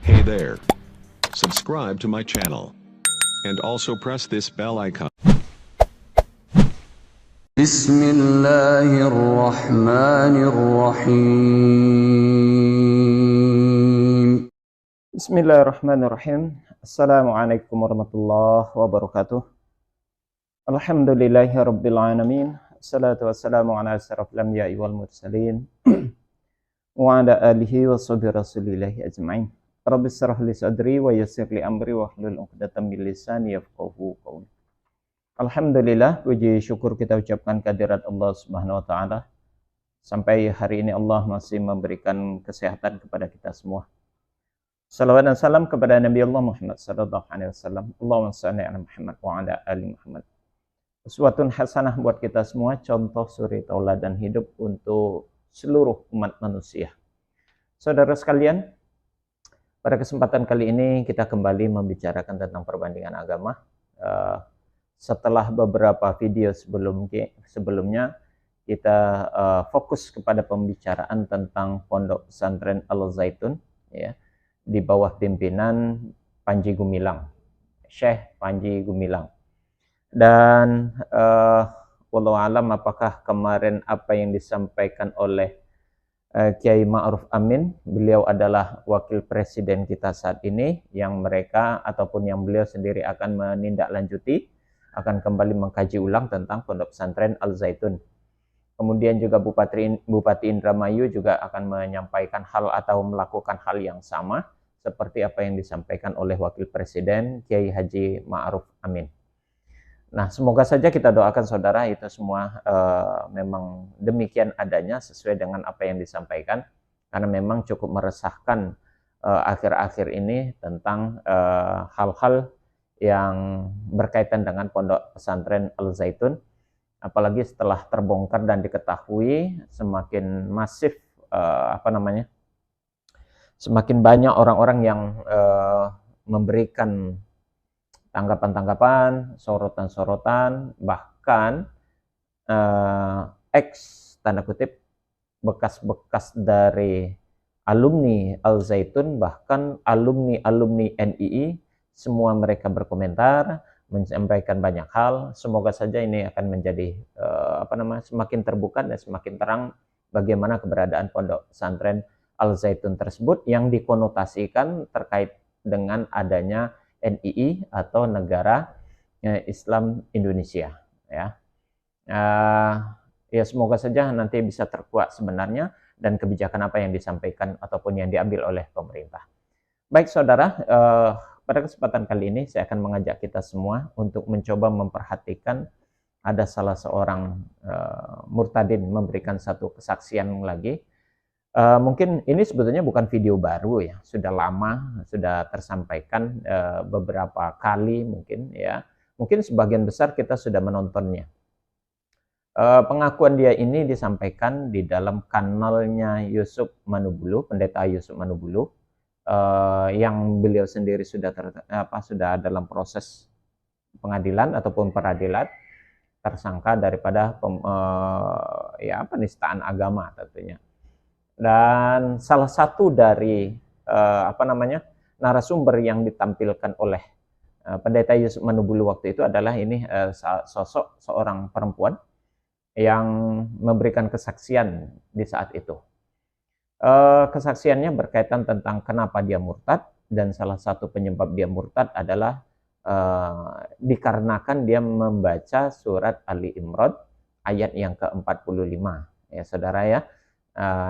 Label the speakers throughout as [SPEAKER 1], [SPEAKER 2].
[SPEAKER 1] Hey there. Subscribe to my channel. And also press this bell icon.
[SPEAKER 2] Bismillahirrahmanirrahim.
[SPEAKER 3] Bismillahirrahmanirrahim. Assalamualaikum warahmatullahi wabarakatuh. Alhamdulillahi rabbil alamin. Assalatu wassalamu ala asyrafil anbiya'i wal mursalin wa ala alihi wa sahbihi rasulillahi ajma'in. Rabbi shrah li sadri wa yassir li amri wa hlul 'uqdatam min lisani yafqahu qawli. Alhamdulillah, puji syukur kita ucapkan kehadirat Allah Subhanahu wa taala. Sampai hari ini Allah masih memberikan kesehatan kepada kita semua. Salawat dan salam kepada Nabi Allah Muhammad sallallahu alaihi wasallam. Allahumma shalli ala Muhammad wa ala ali Muhammad. Uswatun hasanah buat kita semua, contoh suri tauladan hidup untuk seluruh umat manusia. Saudara sekalian, pada kesempatan kali ini kita kembali membicarakan tentang perbandingan agama. Setelah beberapa video sebelumnya kita fokus kepada pembicaraan tentang Pondok Pesantren Al-Zaitun, ya, di bawah pimpinan Panji Gumilang, Syekh Panji Gumilang. Dan wallahu alam apakah kemarin apa yang disampaikan oleh Kiai Ma'ruf Amin, beliau adalah wakil presiden kita saat ini, yang mereka ataupun yang beliau sendiri akan menindaklanjuti, akan kembali mengkaji ulang tentang Pondok Pesantren Al-Zaitun. Kemudian juga Bupati Indramayu juga akan menyampaikan hal atau melakukan hal yang sama seperti apa yang disampaikan oleh wakil presiden Kiai Haji Ma'ruf Amin. Nah, semoga saja kita doakan saudara itu semua memang demikian adanya sesuai dengan apa yang disampaikan, karena memang cukup meresahkan akhir-akhir ini tentang hal-hal yang berkaitan dengan Pondok Pesantren Al-Zaitun, apalagi setelah terbongkar dan diketahui semakin masif semakin banyak orang-orang yang memberikan tanggapan-tanggapan, sorotan-sorotan, bahkan tanda kutip bekas-bekas dari alumni Al-Zaitun, bahkan alumni NII, semua mereka berkomentar, menyampaikan banyak hal. Semoga saja ini akan menjadi semakin terbuka dan semakin terang bagaimana keberadaan Pondok Pesantren Al-Zaitun tersebut yang dikonotasikan terkait dengan adanya NII atau Negara Islam Indonesia, ya. Ya semoga saja nanti bisa terkuak sebenarnya dan kebijakan apa yang disampaikan ataupun yang diambil oleh pemerintah. Baik saudara, pada kesempatan kali ini saya akan mengajak kita semua untuk mencoba memperhatikan ada salah seorang murtadin memberikan satu kesaksian lagi. Mungkin ini sebetulnya bukan video baru ya, sudah lama, sudah tersampaikan beberapa kali mungkin ya. Mungkin sebagian besar kita sudah menontonnya. Pengakuan dia ini disampaikan di dalam kanalnya Yusuf Manubulu, Pendeta Yusuf Manubulu, yang beliau sendiri sudah dalam proses pengadilan ataupun peradilan, tersangka daripada penistaan agama tentunya. Dan salah satu dari narasumber yang ditampilkan oleh Pendeta Yusuf Manubulu waktu itu adalah ini sosok seorang perempuan yang memberikan kesaksian di saat itu. Kesaksiannya berkaitan tentang kenapa dia murtad, dan salah satu penyebab dia murtad adalah dikarenakan dia membaca surat Ali Imran ayat yang ke-45, ya saudara ya.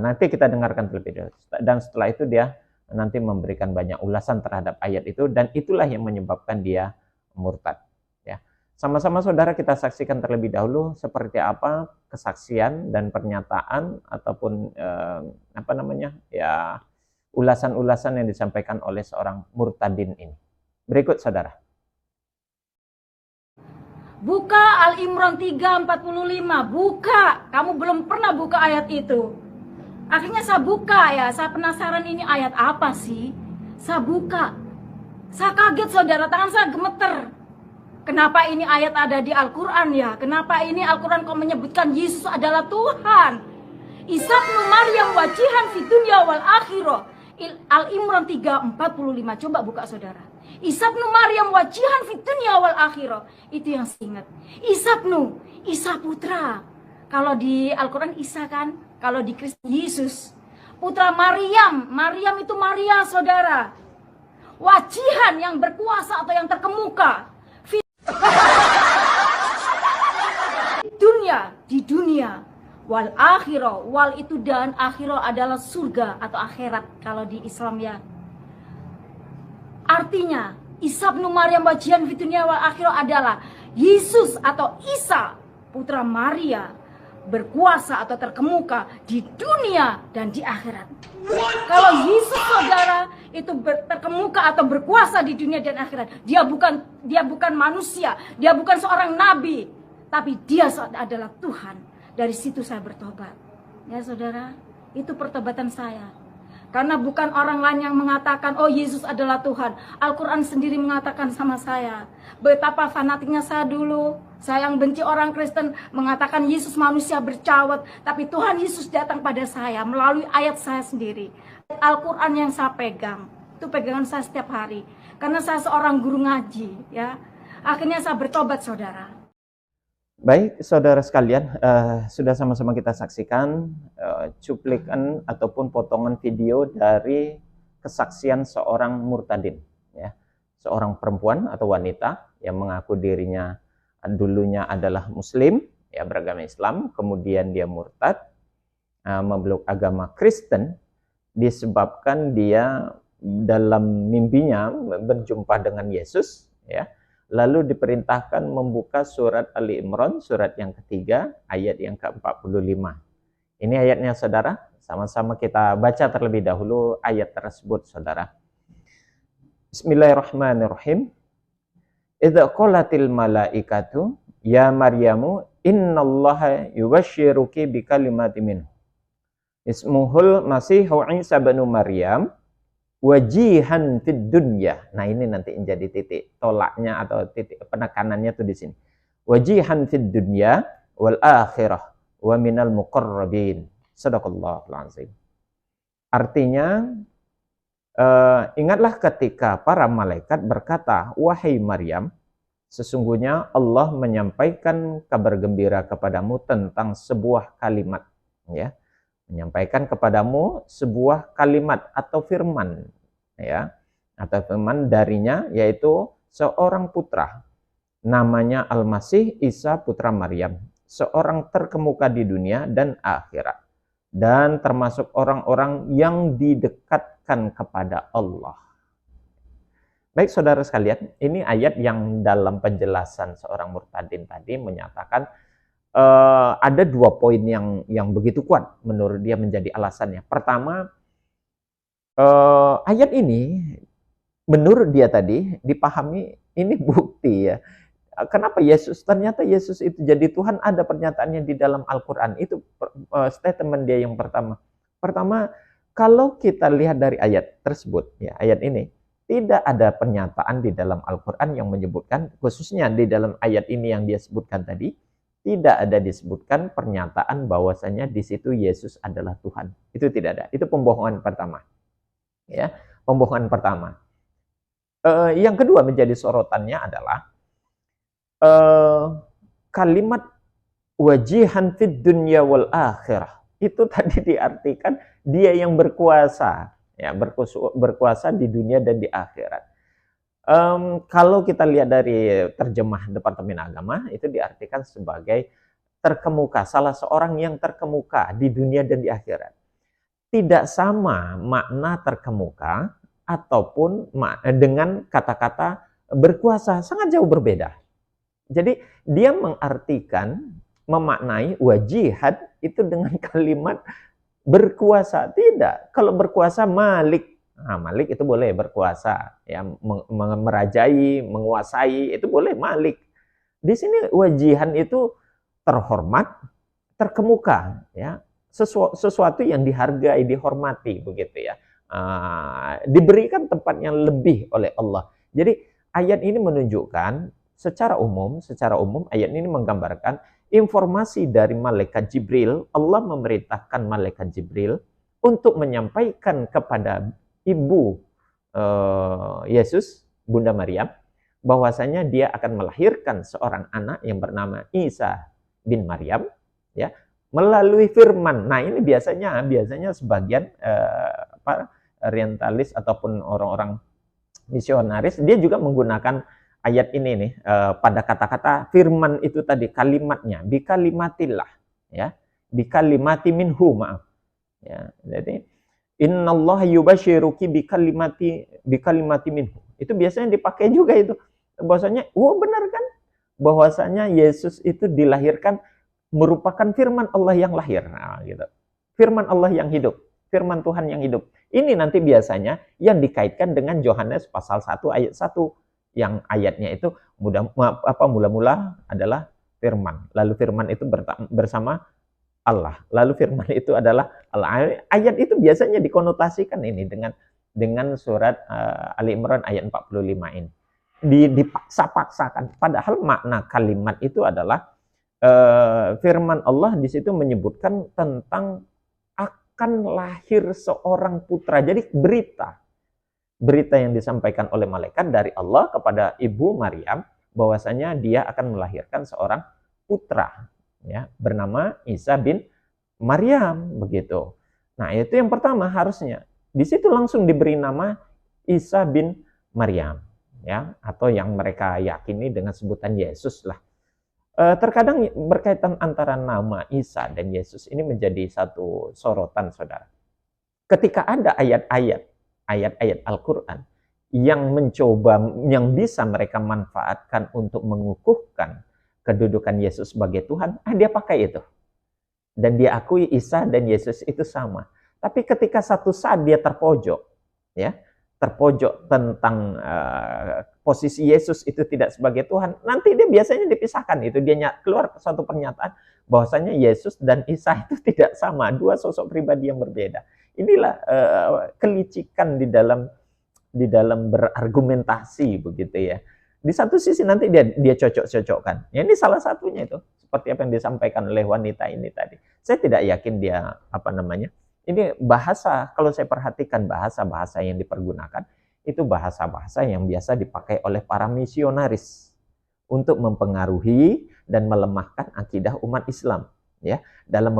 [SPEAKER 3] Nanti kita dengarkan terlebih dahulu, dan setelah itu dia nanti memberikan banyak ulasan terhadap ayat itu, dan itulah yang menyebabkan dia murtad, ya. Sama-sama saudara kita saksikan terlebih dahulu seperti apa kesaksian dan pernyataan ataupun ulasan-ulasan yang disampaikan oleh seorang murtadin ini. Berikut saudara.
[SPEAKER 4] Buka Al-Imran 3:45, buka. Kamu belum pernah buka ayat itu. Akhirnya saya buka ya, saya penasaran ini ayat apa sih? Saya buka. Saya kaget saudara, tangan saya gemeter. Kenapa ini ayat ada di Al-Quran ya? Kenapa ini Al-Quran kok menyebutkan Yesus adalah Tuhan? Isa bin Maryam wajihan fi dunya wal akhirah. Al-Imran 3:45. Coba buka saudara. Isa ibnu Maryam wajihan fid dunya wal akhirah. Itu yang saya ingat. Isa putra. Kalau di Al-Quran Isa kan, kalau di Kristen Yesus. Putra Maryam. Maryam itu Maria saudara. Wajihan yang berkuasa atau yang terkemuka. Di dunia. Wal akhirah. Wal itu dan akhirah adalah surga atau akhirat kalau di Islam ya. Artinya Isa bin Maryam wajihan fid dunya wal akhirah adalah Yesus atau Isa putra Maria berkuasa atau terkemuka di dunia dan di akhirat. Kalau Yesus saudara itu terkemuka atau berkuasa di dunia dan akhirat, dia bukan manusia, dia bukan seorang nabi, tapi dia adalah Tuhan. Dari situ saya bertobat. Ya saudara, itu pertobatan saya. Karena bukan orang lain yang mengatakan, oh Yesus adalah Tuhan. Al-Quran sendiri mengatakan sama saya. Betapa fanatiknya saya dulu. Saya yang benci orang Kristen mengatakan Yesus manusia bercawat. Tapi Tuhan Yesus datang pada saya melalui ayat saya sendiri. Al-Quran yang saya pegang. Itu pegangan saya setiap hari. Karena saya seorang guru ngaji. Ya. Akhirnya saya bertobat saudara.
[SPEAKER 3] Baik, saudara sekalian, sudah sama-sama kita saksikan cuplikan ataupun potongan video dari kesaksian seorang murtadin, ya, seorang perempuan atau wanita yang mengaku dirinya dulunya adalah Muslim, ya, beragama Islam, kemudian dia murtad, memeluk agama Kristen, disebabkan dia dalam mimpinya berjumpa dengan Yesus, ya. Lalu diperintahkan membuka surat Ali Imran, surat yang ketiga, ayat yang ke-45. Ini ayatnya saudara, sama-sama kita baca terlebih dahulu ayat tersebut saudara. Bismillahirrahmanirrahim. Idza qalatil malaikatu ya Maryamu innallaha yubashshiruki bikalimatin minhu. Ismuhul Masihu Isa bin Maryam wajihan fid dunya. Nah, ini nanti menjadi titik tolaknya atau titik penekanannya tuh di sini. Wajihan fid dunya wal akhirah wa minal muqarrabin. Shadaqallahul azim. Artinya ingatlah ketika para malaikat berkata, wahai Maryam, sesungguhnya Allah menyampaikan kabar gembira kepadamu tentang sebuah kalimat, ya. Menyampaikan kepadamu sebuah kalimat atau firman, ya, atau firman darinya, yaitu seorang putra namanya Al-Masih Isa putra Maryam, seorang terkemuka di dunia dan akhirat, dan termasuk orang-orang yang didekatkan kepada Allah. Baik saudara sekalian, ini ayat yang dalam penjelasan seorang murtadin tadi menyatakan ada dua poin yang begitu kuat menurut dia menjadi alasannya. Pertama, ayat ini menurut dia tadi dipahami ini bukti, ya. Kenapa ternyata Yesus itu jadi Tuhan, ada pernyataannya di dalam Al-Quran. Itu statement dia yang pertama. Pertama, kalau kita lihat dari ayat tersebut, ya, ayat ini, tidak ada pernyataan di dalam Al-Quran yang menyebutkan, khususnya di dalam ayat ini yang dia sebutkan tadi, tidak ada disebutkan pernyataan bahwasanya di situ Yesus adalah Tuhan. Itu tidak ada. Itu pembohongan pertama. Ya, pembohongan pertama. Yang kedua menjadi sorotannya adalah kalimat wajihan fid dunya wal akhirah. Itu tadi diartikan dia yang berkuasa, ya, berkuasa di dunia dan di akhirat. Kalau kita lihat dari terjemah Departemen Agama, itu diartikan sebagai terkemuka, salah seorang yang terkemuka di dunia dan di akhirat. Tidak sama makna terkemuka ataupun dengan kata-kata berkuasa, sangat jauh berbeda. Jadi dia mengartikan, memaknai wajihat itu dengan kalimat berkuasa. Tidak, kalau berkuasa Malik. Nah, Malik itu boleh berkuasa, ya, merajai, menguasai, itu boleh Malik. Di sini wajihan itu terhormat, terkemuka, ya, sesuatu yang dihargai, dihormati, begitu ya. Diberikan tempat yang lebih oleh Allah. Jadi ayat ini menunjukkan secara umum ayat ini menggambarkan informasi dari malaikat Jibril. Allah memerintahkan malaikat Jibril untuk menyampaikan kepada ibu Yesus, Bunda Maryam, bahwasanya dia akan melahirkan seorang anak yang bernama Isa bin Maryam, ya, melalui firman. Nah, ini biasanya sebagian orientalis ataupun orang-orang misionaris, dia juga menggunakan ayat ini nih pada kata-kata firman itu tadi, kalimatnya bikalimatillah, ya, bikalimati minhu, maaf, ya. Jadi innallaha yubasyiruki bikalimati minhu, itu biasanya dipakai juga itu bahwasanya, benar kan, bahwasanya Yesus itu dilahirkan merupakan firman Allah yang lahir, nah, gitu. Firman Allah yang hidup, firman Tuhan yang hidup. Ini nanti biasanya yang dikaitkan dengan Yohanes pasal 1 ayat 1, yang ayatnya itu mula-mula adalah firman, lalu firman itu bersama Allah, lalu firman itu adalah Allah. Ayat itu biasanya dikonotasikan ini dengan surat Ali Imran ayat 45 ini. Dipaksa-paksakan, padahal makna kalimat itu adalah firman Allah di situ menyebutkan tentang akan lahir seorang putra. Jadi berita yang disampaikan oleh malaikat dari Allah kepada Ibu Maryam bahwasanya dia akan melahirkan seorang putra, ya, bernama Isa bin Maryam, begitu. Nah, itu yang pertama harusnya. Di situ langsung diberi nama Isa bin Maryam, ya, atau yang mereka yakini dengan sebutan Yesus lah. Terkadang berkaitan antara nama Isa dan Yesus ini menjadi satu sorotan, saudara. Ketika ada ayat-ayat Al-Quran yang bisa mereka manfaatkan untuk mengukuhkan kedudukan Yesus sebagai Tuhan, dia pakai itu. Dan dia akui Isa dan Yesus itu sama. Tapi ketika satu saat dia terpojok, ya, terpojok tentang posisi Yesus itu tidak sebagai Tuhan, nanti dia biasanya dipisahkan itu, dia keluar suatu pernyataan bahwasanya Yesus dan Isa itu tidak sama, dua sosok pribadi yang berbeda. Inilah kelicikan di dalam berargumentasi, begitu ya. Di satu sisi nanti dia cocok-cocokkan. Ya, ini salah satunya itu, seperti apa yang disampaikan oleh wanita ini tadi. Saya tidak yakin dia ini bahasa, kalau saya perhatikan bahasa-bahasa yang dipergunakan, itu bahasa-bahasa yang biasa dipakai oleh para misionaris untuk mempengaruhi dan melemahkan akidah umat Islam, ya, dalam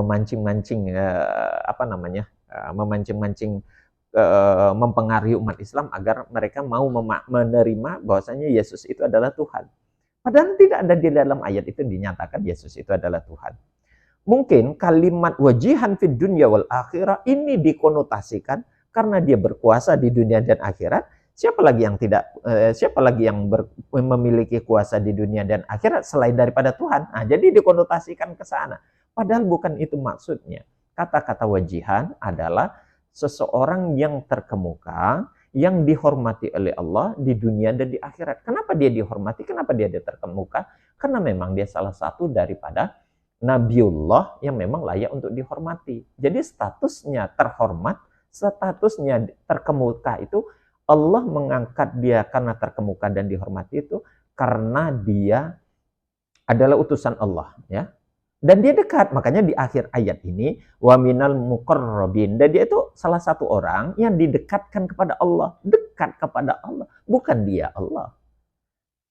[SPEAKER 3] mempengaruhi umat Islam agar mereka mau menerima bahwasanya Yesus itu adalah Tuhan. Padahal tidak ada di dalam ayat itu dinyatakan Yesus itu adalah Tuhan. Mungkin kalimat wajihan fid dunya wal akhirah ini dikonotasikan karena dia berkuasa di dunia dan akhirat. Siapa lagi yang memiliki kuasa di dunia dan akhirat selain daripada Tuhan? Nah, jadi dikonotasikan ke sana. Padahal bukan itu maksudnya. Kata-kata wajihan adalah seseorang yang terkemuka, yang dihormati oleh Allah di dunia dan di akhirat. Kenapa dia dihormati? Kenapa dia terkemuka? Karena memang dia salah satu daripada Nabiullah yang memang layak untuk dihormati. Jadi statusnya terhormat, statusnya terkemuka itu Allah mengangkat dia karena terkemuka dan dihormati itu karena dia adalah utusan Allah, ya. Dan dia dekat, makanya di akhir ayat ini wa minal muqarrabin. Dan dia itu salah satu orang yang didekatkan kepada Allah, dekat kepada Allah, bukan dia Allah.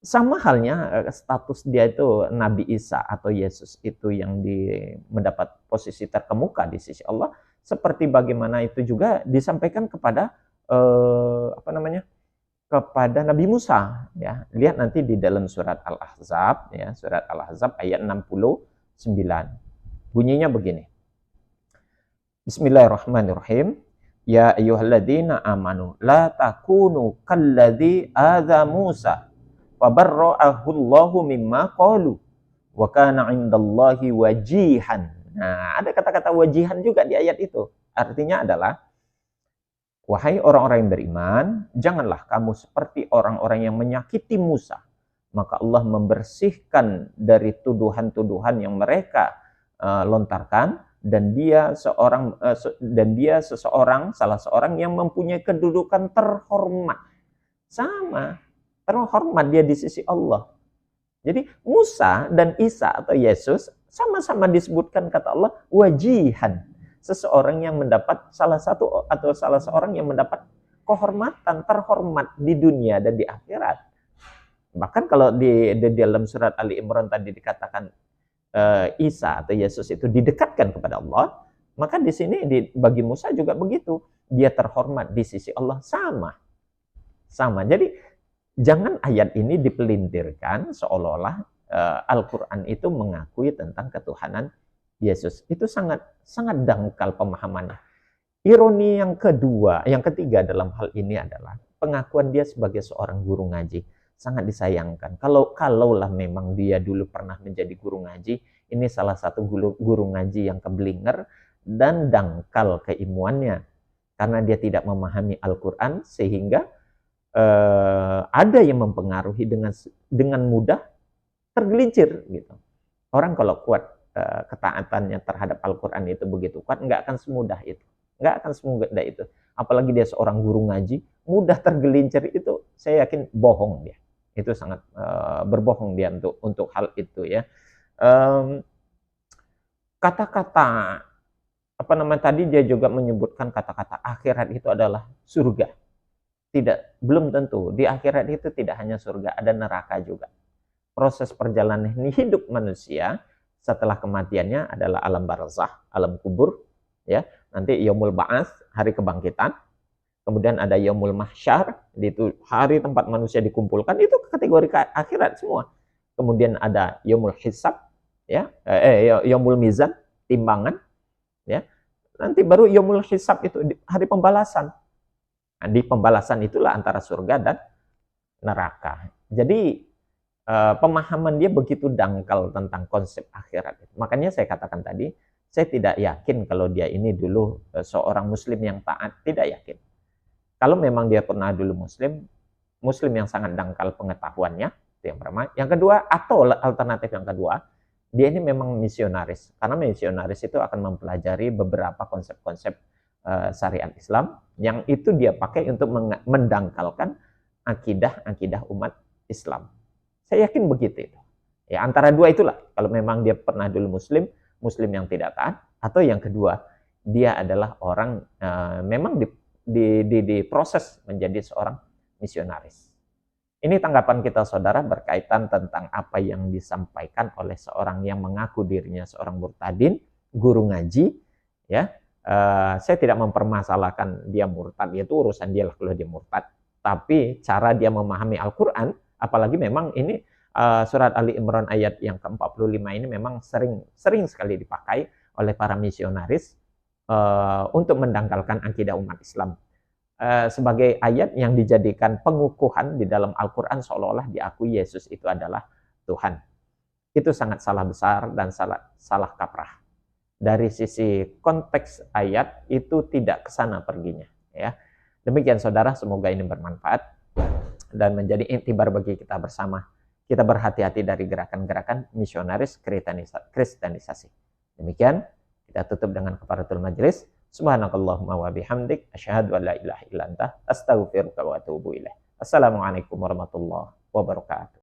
[SPEAKER 3] Sama halnya status dia itu Nabi Isa atau Yesus itu yang mendapat posisi terkemuka di sisi Allah, seperti bagaimana itu juga disampaikan kepada kepada Nabi Musa, ya. Lihat nanti di dalam surat Al-Ahzab, ya, surat Al-Ahzab ayat 69. Bunyinya begini. Bismillahirrahmanirrahim. Ya ayyuhalladzina amanu la takunu kalladzi adza Musa fabarra'ahu Allahu mimma qalu wa kana 'indallahi wajihan. Nah, ada kata-kata wajihan juga di ayat itu. Artinya adalah, wahai orang-orang yang beriman, janganlah kamu seperti orang-orang yang menyakiti Musa. Maka Allah membersihkan dari tuduhan-tuduhan yang mereka lontarkan, dan dia salah seorang yang mempunyai kedudukan terhormat. Terhormat dia di sisi Allah. Jadi Musa dan Isa atau Yesus sama-sama disebutkan kata Allah wajihan. Seseorang yang mendapat salah seorang yang mendapat kehormatan, terhormat di dunia dan di akhirat. Bahkan kalau di dalam surat Ali Imran tadi dikatakan Isa atau Yesus itu didekatkan kepada Allah, maka di sini bagi Musa juga begitu. Dia terhormat di sisi Allah sama. Jadi jangan ayat ini dipelintirkan seolah-olah Al-Quran itu mengakui tentang ketuhanan Yesus. Itu sangat dangkal pemahamannya. Ironi yang ketiga dalam hal ini adalah pengakuan dia sebagai seorang guru ngaji. Sangat disayangkan. Kalaulah memang dia dulu pernah menjadi guru ngaji, ini salah satu guru ngaji yang keblinger dan dangkal keilmuannya. Karena dia tidak memahami Al-Quran sehingga ada yang mempengaruhi dengan mudah tergelincir gitu. Orang kalau kuat ketaatannya terhadap Al-Quran itu begitu kuat, nggak akan semudah itu. Apalagi dia seorang guru ngaji, mudah tergelincir itu, saya yakin bohong dia. Itu sangat berbohong dia untuk hal itu ya. Kata-kata tadi dia juga menyebutkan kata-kata akhirat itu adalah surga. Belum tentu. Di akhirat itu tidak hanya surga, ada neraka juga. Proses perjalanan hidup manusia setelah kematiannya adalah alam barzakh, alam kubur, ya. Nanti yaumul ba'ats, hari kebangkitan. Kemudian ada yaumul mahsyar, itu hari tempat manusia dikumpulkan, itu kategori akhirat semua. Kemudian ada yaumul hisab, ya, yaumul mizan, timbangan, ya. Nanti baru yaumul hisab itu hari pembalasan. Nah, di pembalasan itulah antara surga dan neraka. Jadi pemahaman dia begitu dangkal tentang konsep akhirat. Makanya saya katakan tadi, saya tidak yakin kalau dia ini dulu seorang muslim yang taat, tidak yakin. Kalau memang dia pernah dulu muslim yang sangat dangkal pengetahuannya, itu yang pertama. Yang kedua, atau alternatif yang kedua, dia ini memang misionaris. Karena misionaris itu akan mempelajari beberapa konsep-konsep syariat Islam, yang itu dia pakai untuk mendangkalkan akidah umat Islam. Saya yakin begitu. Ya, antara dua itulah. Kalau memang dia pernah dulu muslim yang tidak taat, atau yang kedua, dia adalah orang memang diproses menjadi seorang misionaris. Ini tanggapan kita saudara berkaitan tentang apa yang disampaikan oleh seorang yang mengaku dirinya seorang murtadin, guru ngaji, ya. Saya tidak mempermasalahkan dia murtad, itu urusan dia lah kalau dia murtad. Tapi cara dia memahami Al-Quran, apalagi memang ini surat Ali Imran ayat yang ke-45 ini memang sering sekali dipakai oleh para misionaris untuk mendangkalkan akidah umat Islam. Sebagai ayat yang dijadikan pengukuhan di dalam Al-Quran seolah-olah diakui Yesus itu adalah Tuhan. Itu sangat salah besar dan salah kaprah. Dari sisi konteks ayat itu tidak ke sana perginya. Ya. Demikian saudara, semoga ini bermanfaat dan menjadi iktibar bagi kita bersama. Kita berhati-hati dari gerakan-gerakan misionaris kristenisasi. Demikian, kita tutup dengan kafaratul majelis. Subhanakallahumma wa bihamdik, asyhadu an la ilaha illa anta, astaghfiruka wa atubu ilaik. Assalamualaikum warahmatullahi wabarakatuh.